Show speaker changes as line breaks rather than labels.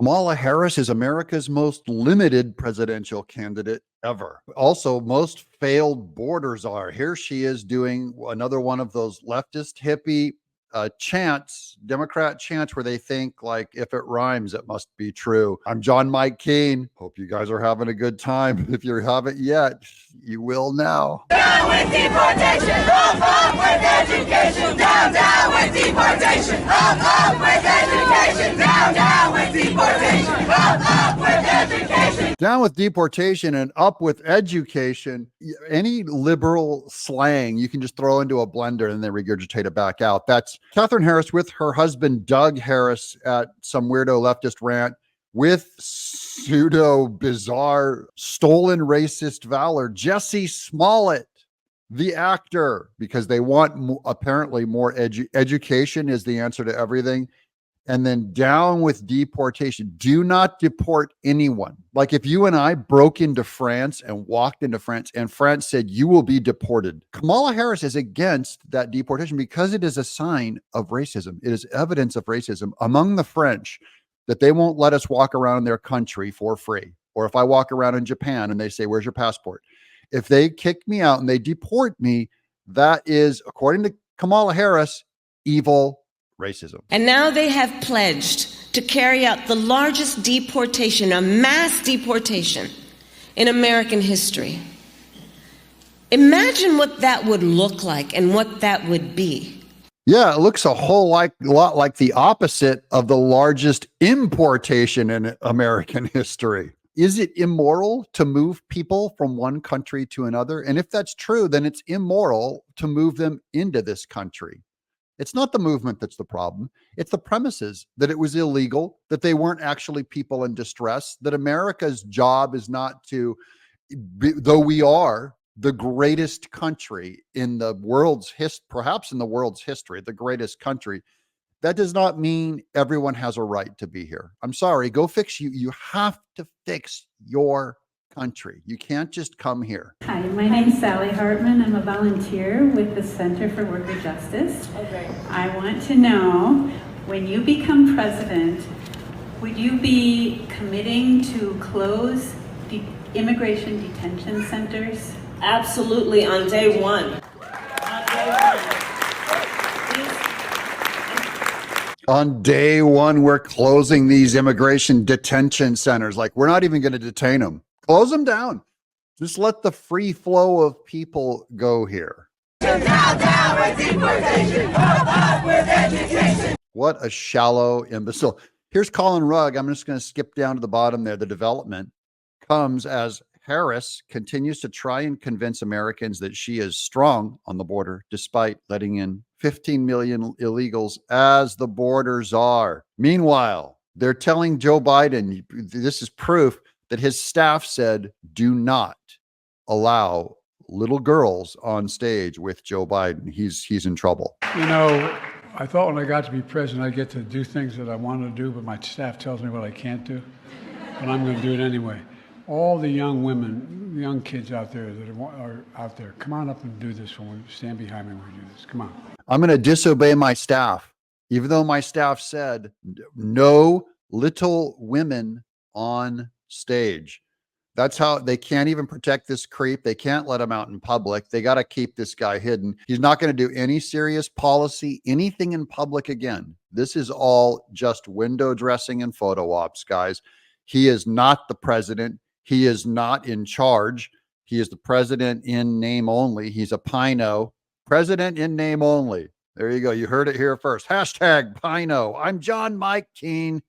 Kamala Harris is America's most limited presidential candidate ever. Also, most failed borders are. Here she is doing another one of those leftist hippie chants, Democrat chants, where they think like if it rhymes, it must be true. I'm John Mike Keane. Hope you guys are having a good time. If you haven't yet, you will now.
Down with deportation, up with education. Down with deportation, up with education. Down with deportation, up with education.
Down with deportation and up with education. Any liberal slang you can just throw into a blender and then regurgitate it back out. That's Katherine Harris with her husband, Doug Harris, at some weirdo leftist rant with pseudo bizarre stolen racist valor. Jesse Smollett, the actor, because they want apparently more education is the answer to everything. And then down with deportation. Do not deport anyone. Like if you and I broke into France and walked into France and France said, you will be deported. Kamala Harris is against that deportation because it is a sign of racism. It is evidence of racism among the French that they won't let us walk around in their country for free. Or if I walk around in Japan and they say, where's your passport? If they kick me out and they deport me, that is, according to Kamala Harris, evil racism.
And now they have pledged to carry out the largest deportation, a mass deportation in American history. Imagine what that would look like and what that would be.
Yeah, it looks a lot like the opposite of the largest importation in American history. Is it immoral to move people from one country to another? And if that's true, then it's immoral to move them into this country. It's not the movement that's the problem. It's the premises that it was illegal, that they weren't actually people in distress, that America's job is not to, though we are the greatest country in the world's history, perhaps in the world's history, the greatest country, that does not mean everyone has a right to be here. I'm sorry, go fix you. You have to fix your country. You can't just come here.
Hi, my name is Sally Hartman. I'm a volunteer with the Center for Worker Justice. Okay. I want to know, when you become president, would you be committing to close immigration detention centers?
Absolutely, on day one.
On day one, we're closing these immigration detention centers. Like, we're not even going to detain them. Close them down. Just let the free flow of people go here.
Down with deportation, up with education.
What a shallow imbecile. Here's Colin Rugg. I'm just going to skip down to the bottom there. The development comes as Harris continues to try and convince Americans that she is strong on the border, despite letting in 15 million illegals as the borders are. Meanwhile, they're telling Joe Biden, this is proof that his staff said, do not allow little girls on stage with Joe Biden. He's in trouble.
You know, I thought when I got to be president, I'd get to do things that I wanted to do, but my staff tells me what I can't do, but I'm going to do it anyway. All the young women, young kids out there that are out there, come on up and do this when we stand behind me when we do this. Come on.
I'm going to disobey my staff, even though my staff said no little women on stage. That's how they can't even protect this creep. They can't let him out in public. They got to keep this guy hidden. He's not going to do any serious policy, anything in public again. This is all just window dressing and photo ops, guys. He is not the president. He is not in charge. He is the president in name only. He's a Pino. President in name only. There you go. You heard it here first. Hashtag Pino. I'm John Mike Keane.